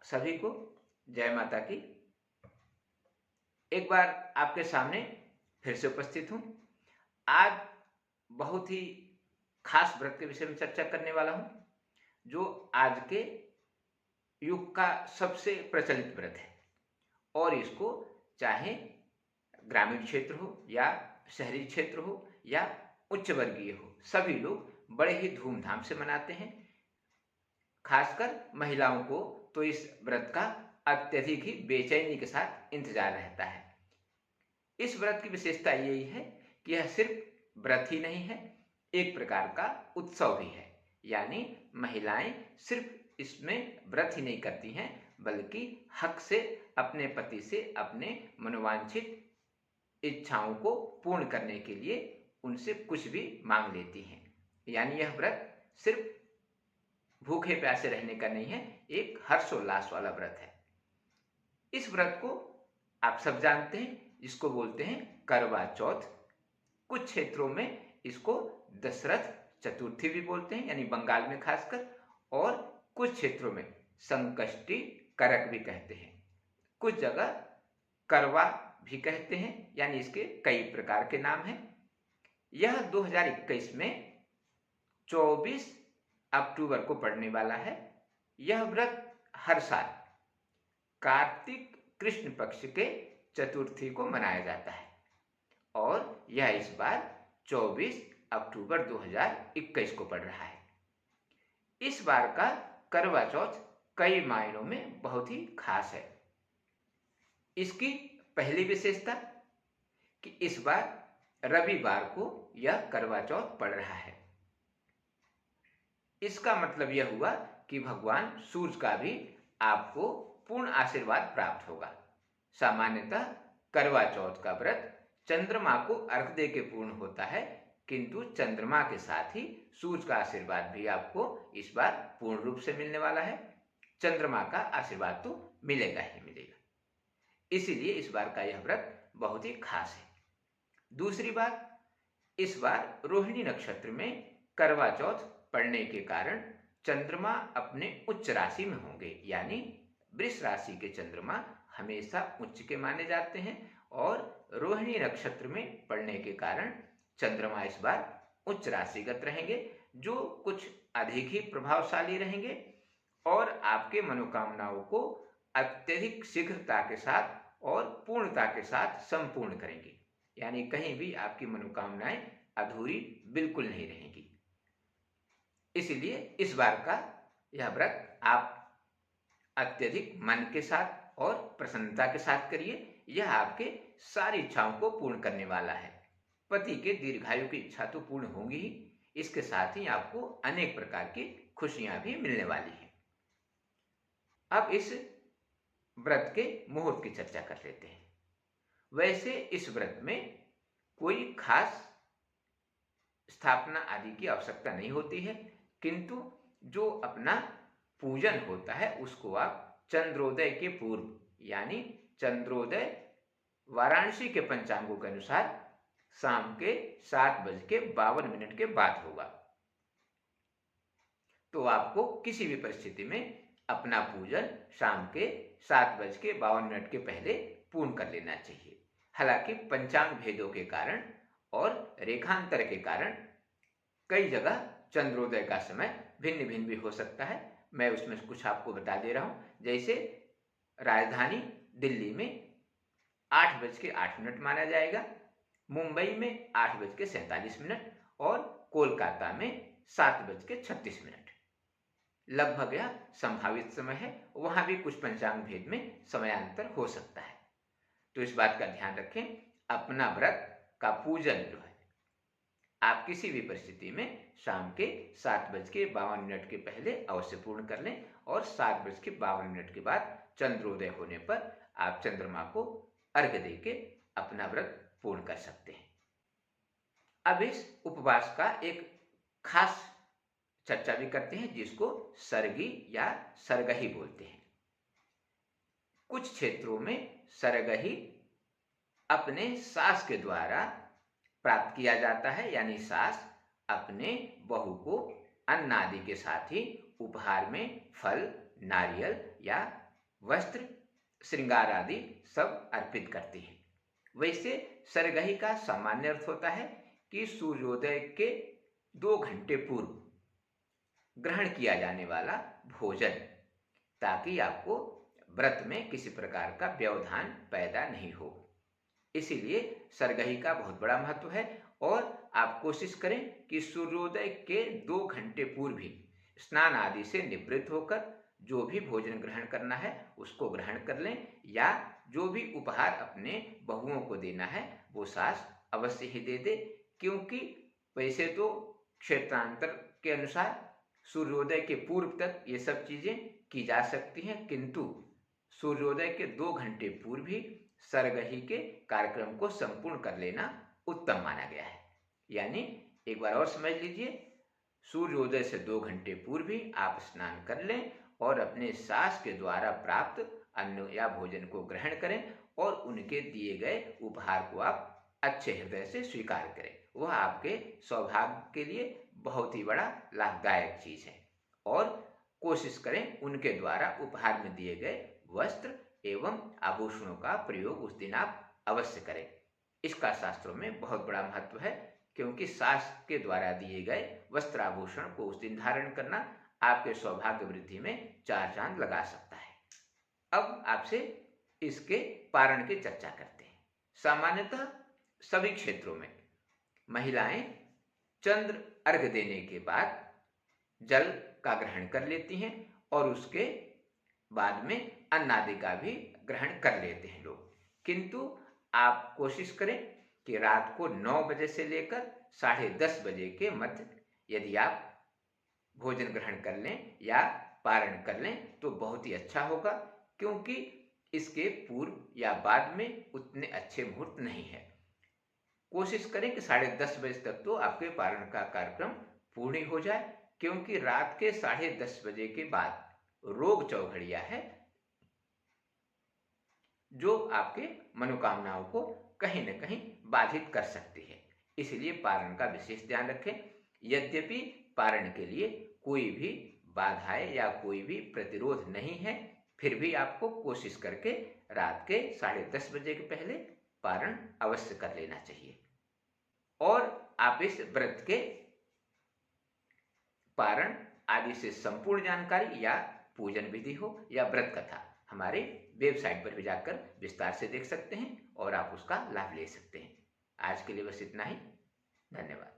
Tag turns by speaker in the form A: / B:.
A: सभी को जय माता की। एक बार आपके सामने फिर से उपस्थित हूँ। आज बहुत ही खास व्रत के विषय में चर्चा करने वाला हूँ, जो आज के युग का सबसे प्रचलित व्रत है। और इसको चाहे ग्रामीण क्षेत्र हो या शहरी क्षेत्र हो या उच्च वर्गीय हो, सभी लोग बड़े ही धूमधाम से मनाते हैं। खासकर महिलाओं को तो इस व्रत का अत्यधिक ही बेचैनी के साथ इंतजार रहता है। इस व्रत की विशेषता यही है कि यह सिर्फ व्रत ही नहीं है, एक प्रकार का उत्सव भी है। यानी महिलाएं सिर्फ इसमें व्रत ही नहीं करती हैं, बल्कि हक से अपने पति से अपने मनोवांछित इच्छाओं को पूर्ण करने के लिए उनसे कुछ भी मांग लेती हैं। यानी यह व्रत सिर्फ भूखे प्यासे रहने का नहीं है, एक हर्षोल्लास वाला व्रत है। इस व्रत को आप सब जानते हैं, इसको बोलते हैं करवा चौथ। कुछ क्षेत्रों में इसको दशरथ चतुर्थी भी बोलते हैं, यानी बंगाल में खासकर, और कुछ क्षेत्रों में संकष्टी करक भी कहते हैं। कुछ जगह करवा भी कहते हैं, यानी इसके कई प्रकार के नाम हैं। यह 2021 में 24 अक्टूबर को पड़ने वाला है। यह व्रत हर साल कार्तिक कृष्ण पक्ष के चतुर्थी को मनाया जाता है और यह इस बार 24 अक्टूबर 2021 को पड़ रहा है। इस बार का करवा चौथ कई मायनों में बहुत ही खास है। इसकी पहली विशेषता कि इस बार रविवार को यह करवा चौथ पड़ रहा है। इसका मतलब यह हुआ कि भगवान सूर्य का भी आपको पूर्ण आशीर्वाद प्राप्त होगा। सामान्यतः करवा चौथ का व्रत चंद्रमा को अर्घ दे के पूर्ण होता है, किंतु चंद्रमा के साथ ही सूर्य का आशीर्वाद भी आपको इस बार पूर्ण रूप से मिलने वाला है। चंद्रमा का आशीर्वाद तो मिलेगा ही मिलेगा, इसीलिए इस बार का यह व्रत बहुत ही खास है। दूसरी बात, इस बार रोहिणी नक्षत्र में करवा चौथ पड़ने के कारण चंद्रमा अपने उच्च राशि में होंगे। यानी वृष राशि के चंद्रमा हमेशा उच्च के माने जाते हैं और रोहिणी नक्षत्र में पड़ने के कारण चंद्रमा इस बार उच्च राशिगत रहेंगे, जो कुछ अधिक ही प्रभावशाली रहेंगे और आपके मनोकामनाओं को अत्यधिक शीघ्रता के साथ और पूर्णता के साथ संपूर्ण करेंगे। यानी कहीं भी आपकी मनोकामनाएं अधूरी बिल्कुल नहीं रहेंगी। इसलिए इस बार का यह व्रत आप अत्यधिक मन के साथ और प्रसन्नता के साथ करिए। यह आपके सारी इच्छाओं को पूर्ण करने वाला है। पति के दीर्घायु की इच्छा तो पूर्ण होगी ही, इसके साथ ही आपको अनेक प्रकार की खुशियां भी मिलने वाली हैं। अब इस व्रत के मुहूर्त की चर्चा कर लेते हैं। वैसे इस व्रत में कोई खास स्थापना आदि की आवश्यकता नहीं होती है, किंतु जो अपना पूजन होता है उसको आप चंद्रोदय के पूर्व, यानी चंद्रोदय वाराणसी के पंचांगों के अनुसार शाम के 7:52 के बाद होगा। तो आपको किसी भी परिस्थिति में अपना पूजन शाम के 7:52 के पहले पूर्ण कर लेना चाहिए। हालांकि पंचांग भेदों के कारण और रेखांतर के कारण कई जगह चंद्रोदय का समय भिन्न भिन्न भी हो सकता है। मैं उसमें कुछ आपको बता दे रहा हूं। जैसे राजधानी दिल्ली में 8:08 माना जाएगा, मुंबई में 8:47 और कोलकाता में 7:36। लगभग यह संभावित समय है। वहां भी कुछ पंचांग भेद में समयांतर हो सकता है। तो इस बात का ध्यान रखें, अपना व्रत का पूजन जो है आप किसी भी परिस्थिति में शाम के 7:52 के पहले अवश्य पूर्ण कर लें और 7:52 के बाद चंद्रोदय होने पर आप चंद्रमा को अर्घ्य देके अपना व्रत पूर्ण कर सकते हैं। अब इस उपवास का एक खास चर्चा भी करते हैं, जिसको सरगी या सरगही बोलते हैं। कुछ क्षेत्रों में सरगही अपने सास के द्वारा प्राप्त किया जाता है, यानी सास अपने बहू को अन्न आदि के साथ ही उपहार में फल, नारियल या वस्त्र, श्रृंगार आदि सब अर्पित करती है। वैसे सरगही का सामान्य अर्थ होता है कि सूर्योदय के 2 घंटे पूर्व ग्रहण किया जाने वाला भोजन, ताकि आपको व्रत में किसी प्रकार का व्यवधान पैदा नहीं हो। इसीलिए सरगही का बहुत बड़ा महत्व है और आप कोशिश करें कि सूर्योदय के 2 घंटे पूर्व ही स्नान आदि से निवृत्त होकर जो भी भोजन ग्रहण करना है उसको ग्रहण कर लें, या जो भी उपहार अपने बहुओं को देना है वो सास अवश्य ही दे दे। क्योंकि वैसे तो क्षेत्रांतर के अनुसार सूर्योदय के पूर्व तक ये सब चीजें की जा सकती हैं, किंतु सूर्योदय के 2 घंटे पूर्व ही सरगही के कार्यक्रम को संपूर्ण कर लेना उत्तम माना गया है। यानी एक बार और समझ लीजिए, सूर्योदय से 2 घंटे पूर्व ही आप स्नान कर लें और अपने सास के द्वारा प्राप्त अन्न या भोजन को ग्रहण करें और उनके दिए गए उपहार को आप अच्छे हृदय से स्वीकार करें। वह आपके सौभाग्य के लिए बहुत ही बड़ा लाभदायक चीज है। और कोशिश करें उनके द्वारा उपहार में दिए गए वस्त्र एवं आभूषणों का प्रयोग उस दिन आप अवश्य करें। इसका शास्त्रों में बहुत बड़ा महत्व है, क्योंकि सास के द्वारा दिए गए वस्त्र आभूषण को उस दिन धारण करना आपके सौभाग्य वृद्धि में 4 चांद लगा सकता है। अब आपसे इसके पारण की चर्चा करते हैं। सामान्यतः सभी क्षेत्रों में महिलाएं चंद्र अर्घ्य देने के बाद जल का ग्रहण कर लेती हैं और उसके बाद में अन्न आदि का भी ग्रहण कर लेते हैं लोग। किंतु आप कोशिश करें कि रात को 9 बजे से लेकर 10:30 बजे के मध्य यदि आप भोजन ग्रहण कर लें या पारण कर लें तो बहुत ही अच्छा होगा, क्योंकि इसके पूर्व या बाद में उतने अच्छे मुहूर्त नहीं है। कोशिश करें कि 10:30 बजे तक तो आपके पारण का कार्यक्रम पूर्ण हो जाए, क्योंकि रात के 10:30 बजे के बाद रोग चौघड़िया है जो आपके मनोकामनाओं को कहीं न कहीं बाधित कर सकती है। इसलिए पारण का विशेष ध्यान रखें। यद्यपि पारण के लिए कोई भी बाधाएं या कोई भी प्रतिरोध नहीं है, फिर भी आपको कोशिश करके रात के 10:30 बजे के पहले पारण अवश्य कर लेना चाहिए। और आप इस व्रत के पारण आदि से संपूर्ण जानकारी या पूजन विधि हो या व्रत कथा हमारे वेबसाइट पर भी जाकर विस्तार से देख सकते हैं और आप उसका लाभ ले सकते हैं। आज के लिए बस इतना ही। धन्यवाद।